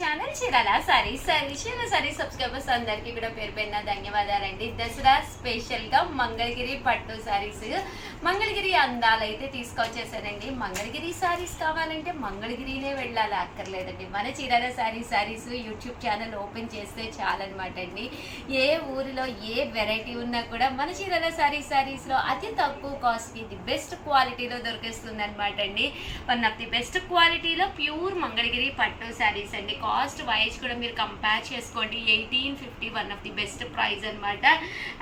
Channel Chirala saris subscribers అందరికీ కూడా పేరు పేరున ధన్యవాదాలండి. దసరా స్పెషల్ గా మంగళగిరి పట్టు సారీస్, మంగళగిరి అందాలైతే తీసుకొచ్చేసానండి. మంగళగిరి సారీస్ కావాలంటే మంగళగిరినే వెళ్ళాలి, అక్కర్లేదండి. మన Chirala saris YouTube channel open చేస్తే చాలన్నమాట అండి. ఏ ఊరిలో ఏ వెరైటీ ఉన్నా కూడా మన చీరాల సారీస్ లో అతి తక్కువ కాస్ట్ కి ది బెస్ట్ క్వాలిటీలో దొరికేస్తుంది అనమాట అండి. వన్ ఆఫ్ ది బెస్ట్ క్వాలిటీలో ప్యూర్ మంగళగిరి పట్టు సారీస్ అండి. కాస్ట్ వైజ్ కూడా మీరు కంపేర్ చేసుకోండి. 1850 one of the best price అనమాట.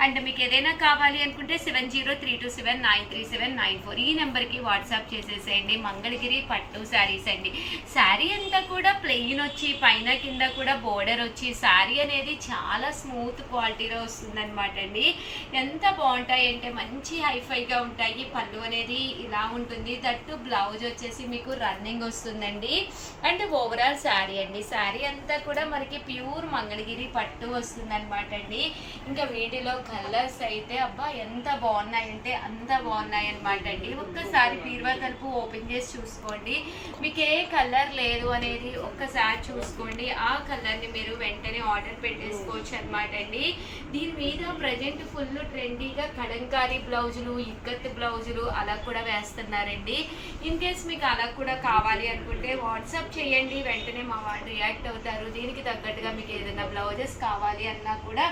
అండ్ మీకు ఏదైనా కావాలి అనుకుంటే 7032793794 ఈ నెంబర్కి వాట్సాప్ చేసేసేయండి. మంగళగిరి పట్టు శారీస్ అండి. శారీ అంతా కూడా ప్లెయిన్ వచ్చి పైన కింద కూడా బోర్డర్ వచ్చి శారీ అనేది చాలా స్మూత్ క్వాలిటీలో వస్తుందన్నమాట అండి. ఎంత బాగుంటాయి అంటే మంచి హైఫైగా ఉంటాయి. పళ్ళు అనేది ఇలా ఉంటుంది. దట్టు బ్లౌజ్ వచ్చేసి మీకు రన్నింగ్ వస్తుందండి. అండ్ ఓవరాల్ శారీ అండి. శారీ అంతా కూడా మనకి ప్యూర్ మంగళగిరి పట్టు వస్తుంది అనమాట అండి. ఇంకా వీటిలో కలర్స్ అయితే అబ్బా ఎంత బాగున్నాయంటే అంత బాగున్నాయి అనమాట అండి. ఒక్కసారి బీరువా తలుపు ఓపెన్ చేసి చూసుకోండి. మీకు ఏ కలర్ లేదు అనేది ఒక్కసారి చూసుకోండి. ఆ కలర్ని మీరు వెంటనే ఆర్డర్ పెట్టేసుకోవచ్చు అనమాట అండి. దీని మీద ప్రజెంట్ ఫుల్ ట్రెండీగా కలంకారీ బ్లౌజులు, ఇక్కత్ బ్లౌజులు అలా కూడా వేస్తున్నారండి. ఇన్ కేస్ మీకు అలా కూడా కావాలి అనుకుంటే వాట్సాప్ చేయండి, వెంటనే మా వాళ్ళు రియాక్ట్ అవుతారు. దీనికి తగ్గట్టుగా మీకు ఏదైనా బ్లౌజెస్ కావాలి అన్నా కూడా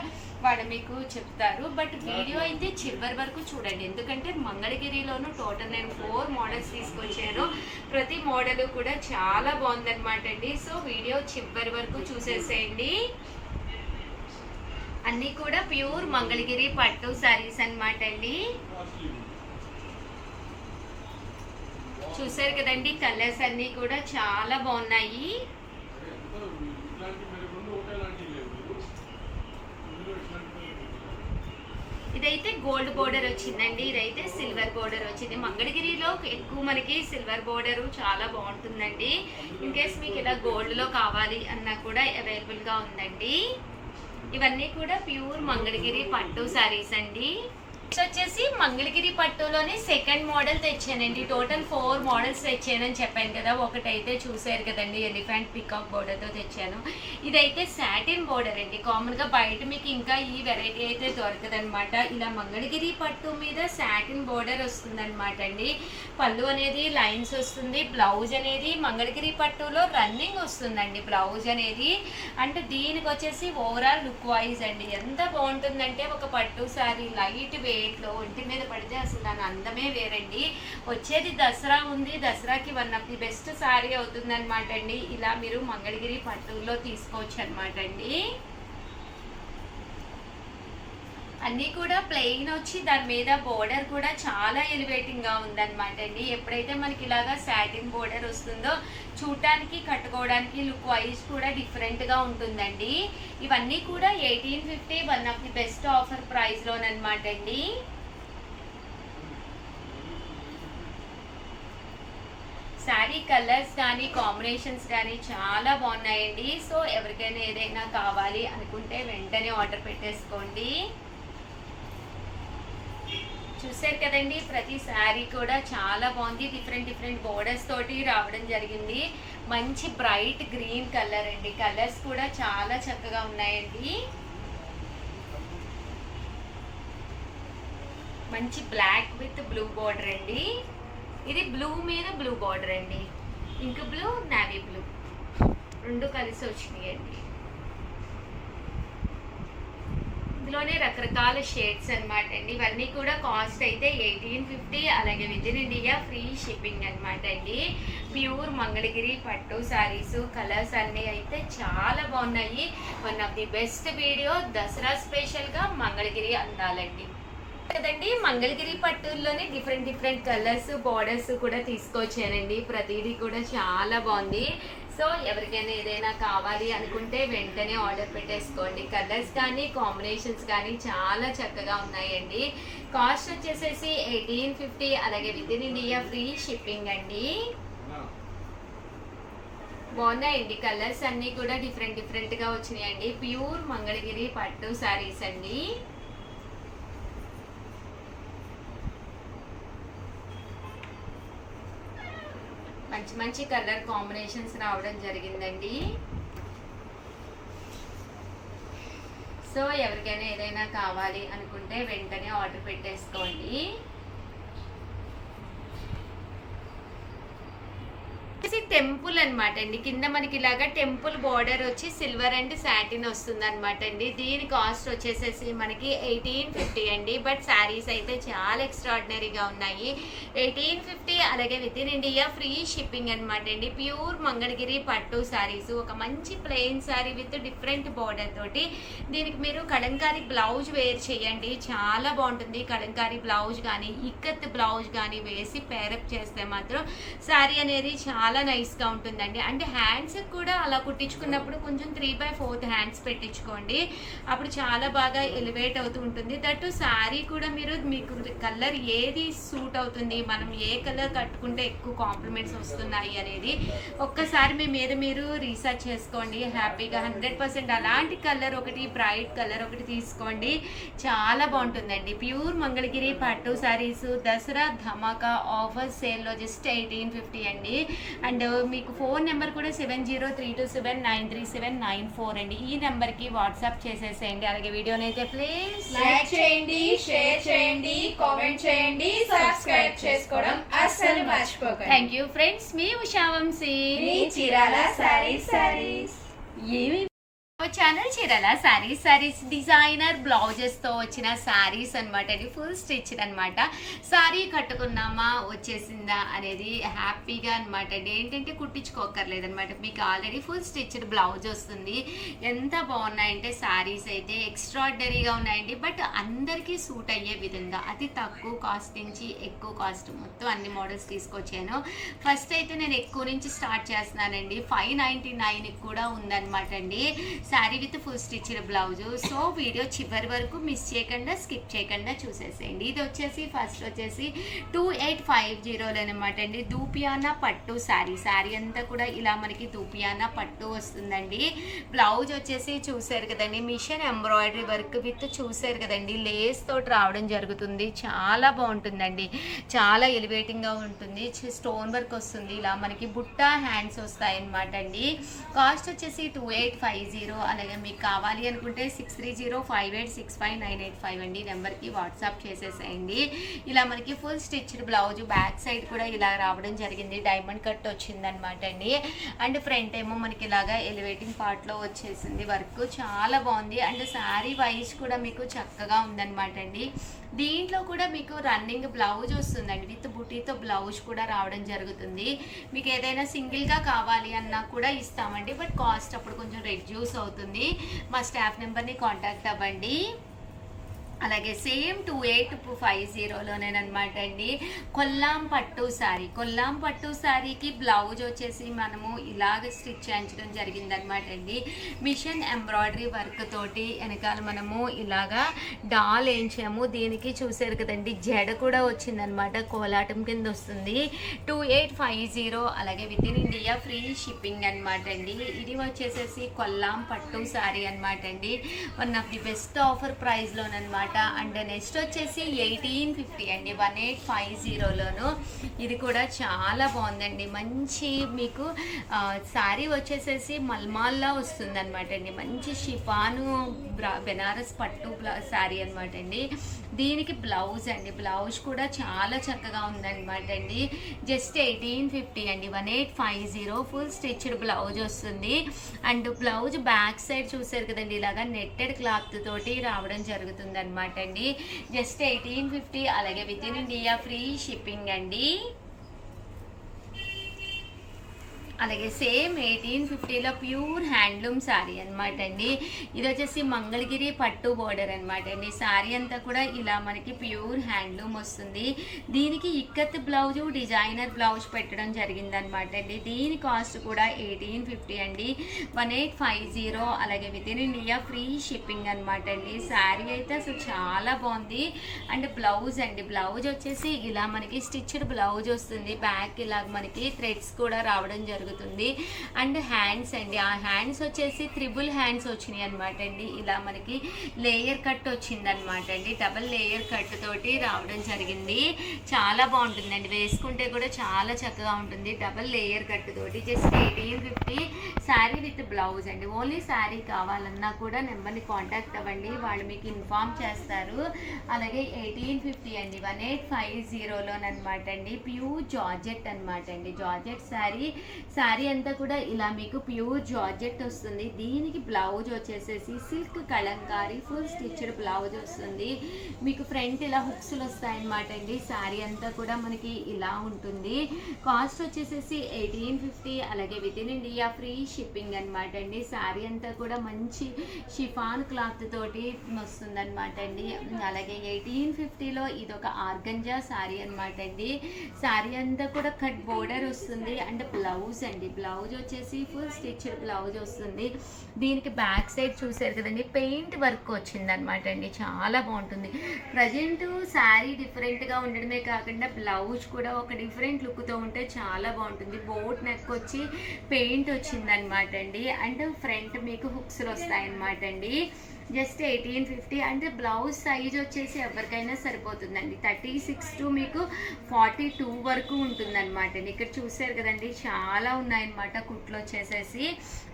వాళ్ళు మీకు చెప్తారు. బట్ వీడియో అయితే చివరి వరకు చూడండి, ఎందుకంటే మంగళగిరిలోనూ టోటల్ నేను 4 మోడల్స్ తీసుకొచ్చాను. ప్రతి మోడల్ కూడా చాలా బాగుందన్నమాట అండి. సో వీడియో చివరి వరకు చూసేసేయండి. అన్నీ కూడా ప్యూర్ మంగళగిరి పట్టు శారీస్ అన్నమాట అండి. చూసారు కదండి, కలర్స్ అన్నీ కూడా చాలా బాగున్నాయి. ఇదైతే గోల్డ్ బోర్డర్ వచ్చిందండి, ఇదైతే సిల్వర్ బోర్డర్ వచ్చింది. మంగళగిరిలో ఎక్కువ మనకి సిల్వర్ బోర్డర్ చాలా బాగుంటుందండి. ఇన్ కేస్ మీకు ఇలా గోల్డ్లో కావాలి అన్నా కూడా అవైలబుల్గా ఉందండి. ఇవన్నీ కూడా ప్యూర్ మంగళగిరి పట్టు శారీస్ అండి. వచ్చేసి మంగళగిరి పట్టులోనే సెకండ్ మోడల్ తెచ్చానండి. టోటల్ 4 మోడల్స్ తెచ్చానని చెప్పాను కదా. ఒకటైతే చూసారు కదండి, ఎలిఫెంట్ పికాక్ బోర్డర్తో తెచ్చాను. ఇదైతే సాటిన్ బోర్డర్ అండి. కామన్గా బయట మీకు ఇంకా ఈ వెరైటీ అయితే దొరకదనమాట. ఇలా మంగళగిరి పట్టు మీద సాటిన్ బోర్డర్ వస్తుందన్నమాట అండి. పళ్ళు అనేది లైన్స్ వస్తుంది. బ్లౌజ్ అనేది మంగళగిరి పట్టులో రన్నింగ్ వస్తుందండి బ్లౌజ్ అనేది. అంటే దీనికి వచ్చేసి ఓవరాల్ లుక్ వైజ్ అండి ఎంత బాగుంటుందంటే, ఒక పట్టు శారీ లైట్ వెయిట్లో ఒంటి మీద పడితే అసలు దాని అందమే వేరండి. వచ్చేది దసరా ఉంది, దసరాకి one of the best sari అవుతుంది అనమాట అండి. ఇలా మీరు మంగళగిరి పట్టులో తీసుకోవచ్చు అనమాట అండి. అన్నీ కూడా ప్లెయిన్ వచ్చి దాని మీద బోర్డర్ కూడా చాలా ఎలివేటింగ్గా ఉందన్నమాట అండి. ఎప్పుడైతే మనకి ఇలాగా సాటిన్ బోర్డర్ వస్తుందో చూడటానికి కట్టుకోవడానికి లుక్ వైజ్ కూడా డిఫరెంట్గా ఉంటుందండి. ఇవన్నీ కూడా 1850 one of the best offer ప్రైస్లోనమాట అండి. శారీ కలర్స్ కానీ కాంబినేషన్స్ కానీ చాలా బాగున్నాయండి. సో ఎవరికైనా ఏదైనా కావాలి అనుకుంటే వెంటనే ఆర్డర్ పెట్టేసుకోండి. చూసారు కదండి, ప్రతి శారీ కూడా చాలా బాగుంది. డిఫరెంట్ బోర్డర్స్ తోటి రావడం జరిగింది. మంచి బ్రైట్ గ్రీన్ కలర్ అండి. కలర్స్ కూడా చాలా చక్కగా ఉన్నాయండి. మంచి బ్లాక్ విత్ బ్లూ బోర్డర్ అండి. ఇది బ్లూ మీద బ్లూ బోర్డర్ అండి. ఇంక్ బ్లూ, నావీ బ్లూ రెండు కలిసి వచ్చినాయి అండి. ఇందులోనే రకరకాల షేడ్స్ అనమాట అండి. ఇవన్నీ కూడా కాస్ట్ అయితే 1850, అలాగే within India free shipping అనమాట అండి. ప్యూర్ మంగళగిరి పట్టు శారీస్ కలర్స్ అన్నీ అయితే చాలా బాగున్నాయి. One of the best video Dasara స్పెషల్గా మంగళగిరి అందాలండి కదండి. మంగళగిరి పట్టుల్లోనే డిఫరెంట్ కలర్స్ బార్డర్స్ కూడా తీసుకొచ్చానండి. ప్రతిదీ కూడా చాలా బాగుంది. సో ఎవరికైనా ఏదైనా కావాలి అనుకుంటే వెంటనే ఆర్డర్ పెట్టేసుకోండి. కలర్స్ కానీ కాంబినేషన్స్ కానీ చాలా చక్కగా ఉన్నాయండి. కాస్ట్ వచ్చేసేసి 1850, అలాగే within India free shipping అండి. బాగున్నాయండి. కలర్స్ అన్నీ కూడా డిఫరెంట్గా వచ్చినాయండి. ప్యూర్ మంగళగిరి పట్టు శారీస్ అండి. మంచి కలర్ కాంబినేషన్స్ రావడం జరిగిందండి. సో ఎవరికైనా ఏదైనా కావాలి అనుకుంటే వెంటనే ఆర్డర్ పెట్టేసుకోండి. టెంపుల్ అనమాట అండి. కింద మనకి ఇలాగా టెంపుల్ బార్డర్ వచ్చి సిల్వర్ అండ్ సాటిన్ వస్తుంది అనమాట అండి. దీని కాస్ట్ వచ్చేసేసి మనకి 1850 అండి. బట్ శారీస్ అయితే చాలా ఎక్స్ట్రాడినరీగా ఉన్నాయి. 1850 అలాగే within India free shipping అనమాట అండి. ప్యూర్ మంగళగిరి పట్టు శారీస్, ఒక మంచి plain sari with different border తోటి దీనికి మీరు కలంకారీ బ్లౌజ్ వేర్ చేయండి, చాలా బాగుంటుంది. కలంకారీ బ్లౌజ్ కానీ ఇక్కత్ బ్లౌజ్ కానీ వేసి పేరప్ చేస్తే మాత్రం శారీ అనేది చాలా నైస్గా ఉంటుందండి. అంటే హ్యాండ్స్ కూడా అలా కుట్టించుకున్నప్పుడు కొంచెం 3/4 హ్యాండ్స్ పెట్టించుకోండి, అప్పుడు చాలా బాగా ఎలివేట్ అవుతూ ఉంటుంది. దట్టు శారీ కూడా మీరు మీకు కలర్ ఏది సూట్ అవుతుంది, మనం ఏ కలర్ కట్టుకుంటే ఎక్కువ కాంప్లిమెంట్స్ వస్తున్నాయి అనేది ఒక్కసారి మీ మీద మీరు రీసెర్చ్ చేసుకోండి. హ్యాపీగా 100% అలాంటి కలర్ ఒకటి, బ్రైట్ కలర్ ఒకటి తీసుకోండి, చాలా బాగుంటుందండి. ప్యూర్ మంగళగిరి పట్టు శారీస్ దసరా ధమాకా ఆఫర్ సేల్లో జస్ట్ 1850 అండి. అండ్ మీకు ఫోన్ నెంబర్ కూడా 7032793794 అండి. ఈ నెంబర్కి వాట్సాప్ చేసేసేయండి. అలాగే వీడియోని అయితే ప్లీజ్ లైక్ చేయండి, షేర్ చేయండి, కామెంట్ చేయండి, సబ్స్క్రైబ్ చేసుకోవడం అస్సలు మర్చిపోకండి. Thank you friends. మీ ఉషా వంశీ, మీ చీరాల సారీస్. ఏమి channel Chirala sarees designer blouses తో వచ్చిన శారీస్ అనమాట అండి. ఫుల్ స్టిచ్డ్ అనమాట. శారీ కట్టుకున్నామా వచ్చేసిందా అనేది హ్యాపీగా అనమాట అండి. ఏంటంటే కుట్టించుకోకర్లేదు అనమాట, మీకు ఆల్రెడీ ఫుల్ స్టిచ్డ్ బ్లౌజ్ వస్తుంది. ఎంత బాగున్నాయంటే శారీస్ అయితే ఎక్స్ట్రాడినరీగా ఉన్నాయండి. బట్ అందరికీ సూట్ అయ్యే విధంగా అతి తక్కువ కాస్ట్ నుంచి ఎక్కువ కాస్ట్ మొత్తం అన్ని మోడల్స్ తీసుకొచ్చాను. ఫస్ట్ అయితే నేను ఎక్కువ నుంచి స్టార్ట్ చేస్తున్నానండి. 599 కూడా ఉందన్నమాట అండి sari with full stitched blouse. So video చివరి వరకు మిస్ చేయకుండా స్కిప్ చేయకుండా చూసేసేయండి. ఇది వచ్చేసి ఫస్ట్ వచ్చేసి 2850 అనమాట అండి. దూపియానా పట్టు శారీ అంతా కూడా ఇలా మనకి దూపియానా పట్టు వస్తుందండి. బ్లౌజ్ వచ్చేసి చూసారు కదండి, మిషన్ ఎంబ్రాయిడరీ వర్క్ విత్ చూసారు కదండి లేస్ తోటి రావడం జరుగుతుంది. చాలా బాగుంటుందండి, చాలా ఎలివేటింగ్గా ఉంటుంది. స్టోన్ వర్క్ వస్తుంది, ఇలా మనకి బుట్టా హ్యాండ్స్ వస్తాయి అనమాట అండి. కాస్ట్ వచ్చేసి 2850. అలాగే మీకు కావాలి అనుకుంటే 6305865985 అండి. నెంబర్కి వాట్సాప్ చేసేసేయండి. ఇలా మనకి full stitched blouse, back side కూడా ఇలా రావడం జరిగింది, డైమండ్ కట్ వచ్చింది అనమాట అండి. అండ్ ఫ్రంట్ ఏమో మనకి ఇలాగా ఎలివేటింగ్ పార్ట్లో వచ్చేసింది వర్క్, చాలా బాగుంది. అండ్ శారీ వైజ్ కూడా మీకు చక్కగా ఉందన్నమాట అండి. దీంట్లో కూడా మీకు రన్నింగ్ బ్లౌజ్ వస్తుందండి, విత్ బుటీతో బ్లౌజ్ కూడా రావడం జరుగుతుంది. మీకు ఏదైనా సింగిల్గా కావాలి అన్నా కూడా ఇస్తామండి, బట్ కాస్ట్ అప్పుడు కొంచెం రెడ్యూస్ అవుతుంది. మా స్టాఫ్ నెంబర్ని కాంటాక్ట్ అవ్వండి. అలాగే సేమ్ 2850లోనేనమాట అండి. కొల్లాం పట్టు శారీకి బ్లౌజ్ వచ్చేసి మనము ఇలాగ స్టిచ్ చేయించడం జరిగిందనమాట అండి. మిషన్ ఎంబ్రాయిడరీ వర్క్ తోటి వెనకాల మనము ఇలాగా డాల్ వేయించాము. దీనికి చూసారు కదండి జడ కూడా వచ్చిందనమాట, కోలాటం కింద వస్తుంది. 2850 అలాగే within India free shipping అనమాట అండి. ఇది వచ్చేసేసి కొల్లాం పట్టు శారీ అనమాట అండి. One of the best offer ప్రైస్లోనమాట. అండ్ నెక్స్ట్ వచ్చేసి 1850 అండి, 1850లోను. ఇది కూడా చాలా బాగుందండి. మంచి మీకు శారీ వచ్చేసేసి మల్మాల్లా వస్తుంది అనమాట అండి. మంచి షిఫాను బెనారస్ పట్టు శారీ అనమాట అండి. దీనికి బ్లౌజ్ అండి, బ్లౌజ్ కూడా చాలా చక్కగా ఉందన్నమాట అండి. జస్ట్ 1850 అండి, 1850 ఫుల్ స్టిచ్డ్ బ్లౌజ్ వస్తుంది. అండ్ బ్లౌజ్ బ్యాక్ సైడ్ చూసారు కదండి, ఇలాగా నెట్టెడ్ క్లాత్ తోటి రావడం జరుగుతుంది అనమాట అండి. జస్ట్ 1850 అలాగే within India free shipping అండి. అలాగే సేమ్ 1850లో ప్యూర్ హ్యాండ్లూమ్ శారీ అనమాట అండి. ఇది వచ్చేసి మంగళగిరి పట్టు బోర్డర్ అనమాట అండి. శారీ అంతా కూడా ఇలా మనకి ప్యూర్ హ్యాండ్లూమ్ వస్తుంది. దీనికి ఇక్కత్ బ్లౌజ్, డిజైనర్ బ్లౌజ్ పెట్టడం జరిగిందనమాట అండి. దీని కాస్ట్ కూడా 1850 అండి, 1850 అలాగే within India free shipping అనమాట అండి. శారీ అయితే అసలు చాలా బాగుంది. అండ్ బ్లౌజ్ అండి, బ్లౌజ్ వచ్చేసి ఇలా మనకి స్టిచ్డ్ బ్లౌజ్ వస్తుంది. బ్యాక్ ఇలా మనకి థ్రెడ్స్ కూడా రావడం జరుగుతుంది. జరుగుతుంది. అండ్ హ్యాండ్స్ అండి, ఆ హ్యాండ్స్ వచ్చేసి త్రిబుల్ హ్యాండ్స్ వచ్చినాయి అనమాట అండి. ఇలా మనకి లేయర్ కట్ వచ్చింది అనమాట అండి, డబల్ లేయర్ కట్ తోటి రావడం జరిగింది. చాలా బాగుంటుందండి, వేసుకుంటే కూడా చాలా చక్కగా ఉంటుంది. డబల్ లేయర్ కట్ తోటి జస్ట్ 1850 శారీ విత్ బ్లౌజ్ అండి. ఓన్లీ శారీ కావాలన్నా కూడా నెంబర్ని కాంటాక్ట్ అవ్వండి, వాళ్ళు మీకు ఇన్ఫామ్ చేస్తారు. అలాగే 1850 అండి, 1850లోనమాట అండి. ప్యూర్ జార్జెట్ అనమాట అండి, జార్జెట్ శారీ అంతా కూడా ఇలా మీకు ప్యూర్ జార్జెట్ వస్తుంది. దీనికి బ్లౌజ్ వచ్చేసేసి silk Kalamkari full stitched blouse వస్తుంది. మీకు ఫ్రంట్ ఇలా హుక్స్లు వస్తాయన్నమాట అండి. శారీ అంతా కూడా మనకి ఇలా ఉంటుంది. కాస్ట్ వచ్చేసేసి 1850. అలాగే within India free shipping అనమాట అండి. శారీ అంతా కూడా మంచి షిఫాన్ క్లాత్ తోటి వస్తుంది అనమాట అండి. అలాగే 1850లో ఇది ఒక ఆర్గంజా శారీ అనమాట అండి. శారీ అంతా కూడా కట్ బోర్డర్ వస్తుంది. అండ్ బ్లౌజ్ అండి, బ్లౌజ్ వచ్చేసి ఫుల్ స్టిచ్డ్ బ్లౌజ్ వస్తుంది. దీనికి బ్యాక్ సైడ్ చూసారు కదండి, పెయింట్ వర్క్ వచ్చింది అనమాట అండి. చాలా బాగుంటుంది. ప్రజెంట్ శారీ డిఫరెంట్గా ఉండడమే కాకుండా బ్లౌజ్ కూడా ఒక డిఫరెంట్ లుక్తో ఉంటే చాలా బాగుంటుంది. బోట్ నెక్ వచ్చి పెయింట్ వచ్చిందనమాట అండి. అండ్ ఫ్రంట్ మీకు హుక్స్లు వస్తాయన్నమాట అండి. జస్ట్ 1850. అంటే బ్లౌజ్ సైజ్ వచ్చేసి ఎవరికైనా సరిపోతుందండి. 36 to మీకు 42 వరకు ఉంటుందన్నమాట అండి. ఇక్కడ చూసారు కదండి, చాలా ఉన్నాయన్నమాట కుట్లు వచ్చేసేసి.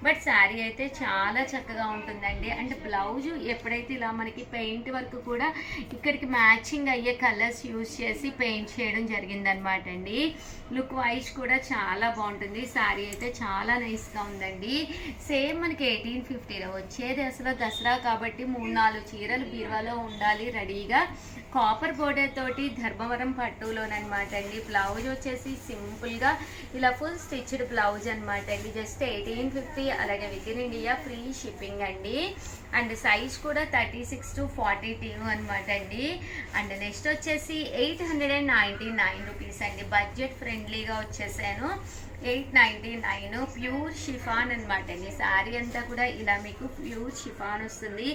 బట్ శారీ అయితే చాలా చక్కగా ఉంటుందండి. అండ్ బ్లౌజ్ ఎప్పుడైతే ఇలా మనకి పెయింట్ వర్క్ కూడా ఇక్కడికి మ్యాచింగ్ అయ్యే కలర్స్ యూజ్ చేసి పెయింట్ చేయడం జరిగిందనమాట అండి. లుక్ వైజ్ కూడా చాలా బాగుంటుంది. శారీ అయితే చాలా నైస్గా ఉందండి. సేమ్ మనకి 1850లో వచ్చేది అసలు దసరా కాబట్టి 3-4 చీరలు బీరువాలో ఉండాలి రెడీగా. కాపర్ బోర్డర్ తోటి ధర్మవరం పట్టులోనమాట అండి. బ్లౌజ్ వచ్చేసి సింపుల్గా ఇలా ఫుల్ స్టిచ్డ్ బ్లౌజ్ అనమాట అండి. జస్ట్ 1850. అలాగే within India free shipping అండి. అండ్ సైజ్ కూడా 36 to 42 అనమాట అండి. అండ్ నెక్స్ట్ వచ్చేసి 899 రూపీస్ అండి. బడ్జెట్ ఫ్రెండ్లీగా వచ్చేసాను. 899 ప్యూర్ షిఫాన్ అనమాట అండి. శారీ అంతా కూడా ఇలా మీకు ప్యూర్ షిఫాన్ వస్తుంది.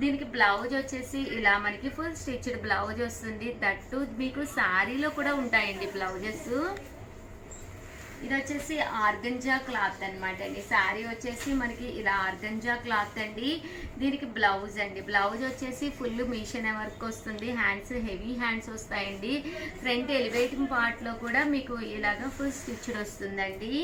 దీనికి బ్లౌజ్ వచ్చేసి ఇలా మనకి ఫుల్ స్టిచ్డ్ బ్లౌజ్ వస్తుంది. దట్టు మీకు శారీలో కూడా ఉంటాయండి బ్లౌజెస్. ఇది వచ్చేసి ఆర్గంజా క్లాత్ అనమాట అండి. శారీ వచ్చేసి మనకి ఇలా ఆర్గంజా క్లాత్ అండి. దీనికి బ్లౌజ్ అండి, బ్లౌజ్ వచ్చేసి ఫుల్ మిషన్ వర్క్ వస్తుంది. హ్యాండ్స్ హెవీ హ్యాండ్స్ వస్తాయండి. ఫ్రంట్ ఎలివేటింగ్ పార్ట్లో కూడా మీకు ఇలాగా ఫుల్ స్టిచ్డ్ వస్తుందండి.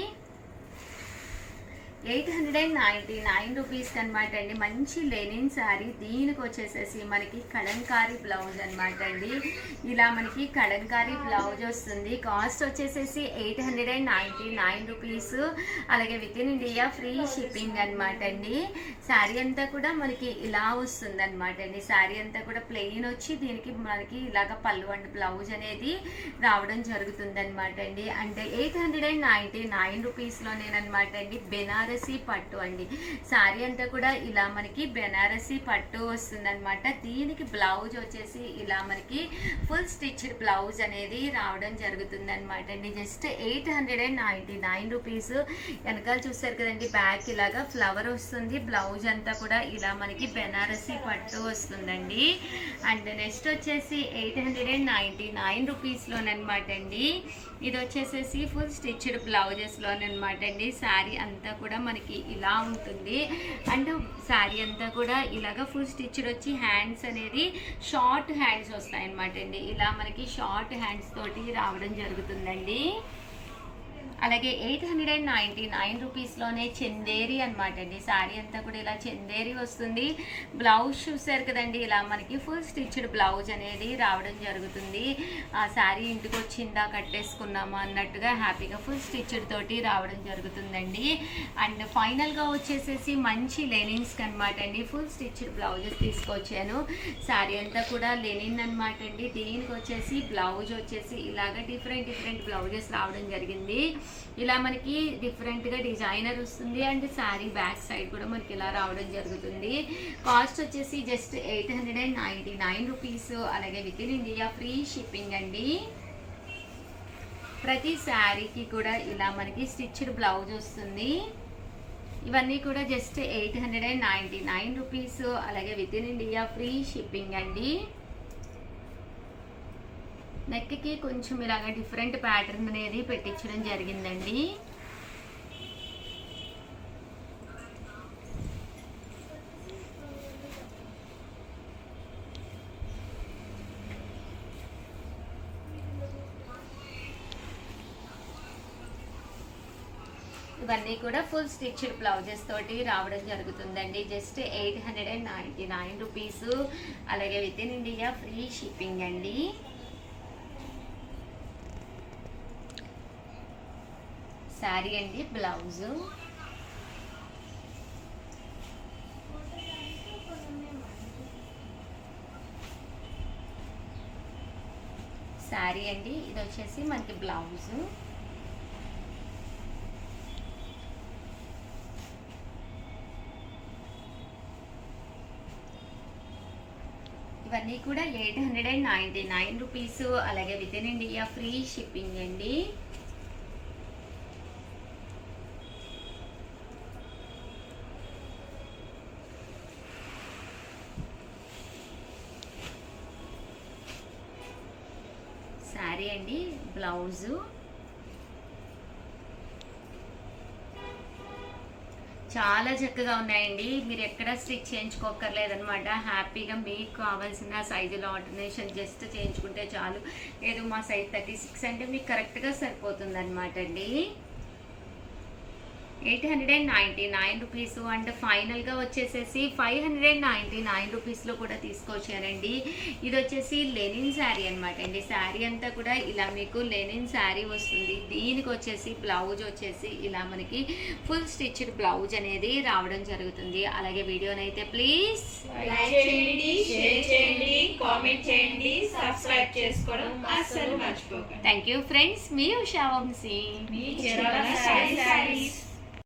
899 రూపీస్ అనమాట అండి. మంచి లెనిన్ శారీ. దీనికి వచ్చేసేసి మనకి కలంకారీ బ్లౌజ్ అనమాట అండి. ఇలా మనకి కలంకారీ బ్లౌజ్ వస్తుంది. కాస్ట్ వచ్చేసేసి 899 రూపీస్. అలాగే within India free shipping అనమాట అండి. శారీ అంతా కూడా మనకి ఇలా వస్తుంది అనమాట అండి. శారీ అంతా కూడా ప్లెయిన్ వచ్చి దీనికి మనకి ఇలాగ పళ్ళు అండ్ బ్లౌజ్ అనేది రావడం జరుగుతుంది అనమాట అండి. అంటే 899 రూపీస్లోనేనమాట అండి. బెనారసీ పట్టు అండి. శారీ అంతా కూడా ఇలా మనకి బెనారసీ పట్టు వస్తుంది అనమాట. దీనికి బ్లౌజ్ వచ్చేసి ఇలా మనకి ఫుల్ స్టిచ్డ్ బ్లౌజ్ అనేది రావడం జరుగుతుంది అనమాట అండి. Just 899 rupees. వెనకాల చూసారు కదండి, బ్యాక్ ఇలాగా ఫ్లవర్ వస్తుంది. బ్లౌజ్ అంతా కూడా ఇలా మనకి బెనారసీ పట్టు వస్తుందండి. అండ్ నెక్స్ట్ వచ్చేసి 899 రూపీస్లోనమాట అండి. ఇది వచ్చేసేసి ఫుల్ స్టిచ్డ్ బ్లౌజెస్లోనమాట అండి. శారీ అంతా కూడా మనకి ఇలా ఉంటుంది. అండ్ శారీ అంతా కూడా ఇలాగ ఫుల్ స్టిచ్డ్ వచ్చి హ్యాండ్స్ అనేది షార్ట్ హ్యాండ్స్ వస్తాయన్నమాట అండి. ఇలా మనకి షార్ట్ హ్యాండ్స్ తోటి రావడం జరుగుతుందండి. అలాగే 899 రూపీస్లోనే చందేరి అనమాట అండి. శారీ అంతా కూడా ఇలా చందేరి వస్తుంది. బ్లౌజ్ చూసారు కదండి, ఇలా మనకి ఫుల్ స్టిచ్డ్ బ్లౌజ్ అనేది రావడం జరుగుతుంది. ఆ శారీ ఇంటికి వచ్చిందా కట్టేసుకున్నామా అన్నట్టుగా హ్యాపీగా ఫుల్ స్టిచ్డ్ తోటి రావడం జరుగుతుందండి. అండ్ ఫైనల్గా వచ్చేసేసి మంచి లెనిన్స్కి అనమాట అండి ఫుల్ స్టిచ్డ్ బ్లౌజెస్ తీసుకొచ్చాను. శారీ అంతా కూడా లెనిన్ అనమాట అండి. దీనికి వచ్చేసి బ్లౌజ్ వచ్చేసి ఇలాగ డిఫరెంట్ బ్లౌజెస్ రావడం జరిగింది. ఇలా మనకి డిఫరెంట్గా డిజైనర్ వస్తుంది. అండ్ శారీ బ్యాక్ సైడ్ కూడా మనకి ఇలా రావడం జరుగుతుంది. కాస్ట్ వచ్చేసి జస్ట్ 899 రూపీస్. అలాగే within India free shipping అండి. ప్రతి శారీకి కూడా ఇలా మనకి స్టిచ్డ్ బ్లౌజ్ వస్తుంది. ఇవన్నీ కూడా జస్ట్ 899 రూపీస్. అలాగే within India free shipping అండి. నెక్కి కొంచెం ఇలాగ డిఫరెంట్ ప్యాటర్న్ అనేది పెట్టించడం జరిగిందండి. ఇవన్నీ కూడా ఫుల్ స్టిచ్డ్ బ్లౌజెస్ తోటి రావడం జరుగుతుందండి. Just 899 rupees. అలాగే within India free shipping అండి. శారీ అండి, బ్లౌజు, శారీ అండి. ఇది వచ్చేసి మనకి బ్లౌజు, ఇవన్నీ కూడా 899 రూపీస్. అలాగే within India free shipping అండి. శారీ అండి, బ్లౌజు, చాలా చక్కగా ఉన్నాయండి. మీరు ఎక్కడ స్టిచ్ చేయించుకోకర్లేదనమాట. హ్యాపీగా మీకు కావాల్సిన సైజులో ఆల్టర్నేషన్ జస్ట్ చేయించుకుంటే చాలు. లేదు మా సైజ్ 36 అంటే మీకు కరెక్ట్గా సరిపోతుంది అనమాట అండి. 899 రూపీస్. అండ్ ఫైనల్గా వచ్చేసేసి 599 రూపీస్లో కూడా తీసుకొచ్చారండి. ఇది వచ్చేసి లెనిన్ శారీ అనమాట అండి. శారీ అంతా కూడా ఇలా మీకు లెనిన్ శారీ వస్తుంది. దీనికి వచ్చేసి బ్లౌజ్ వచ్చేసి ఇలా మనకి ఫుల్ స్టిచ్డ్ బ్లౌజ్ అనేది రావడం జరుగుతుంది. అలాగే వీడియోనైతే ప్లీజ్ లైక్ చేయండి, షేర్ చేయండి, కామెంట్ చేయండి, సబ్స్క్రైబ్ చేసుకోవడం అస్సలు మర్చిపోకండి. Thank you friends. మీ ఉషా వంశీ. మీ చీరాల శారీస్.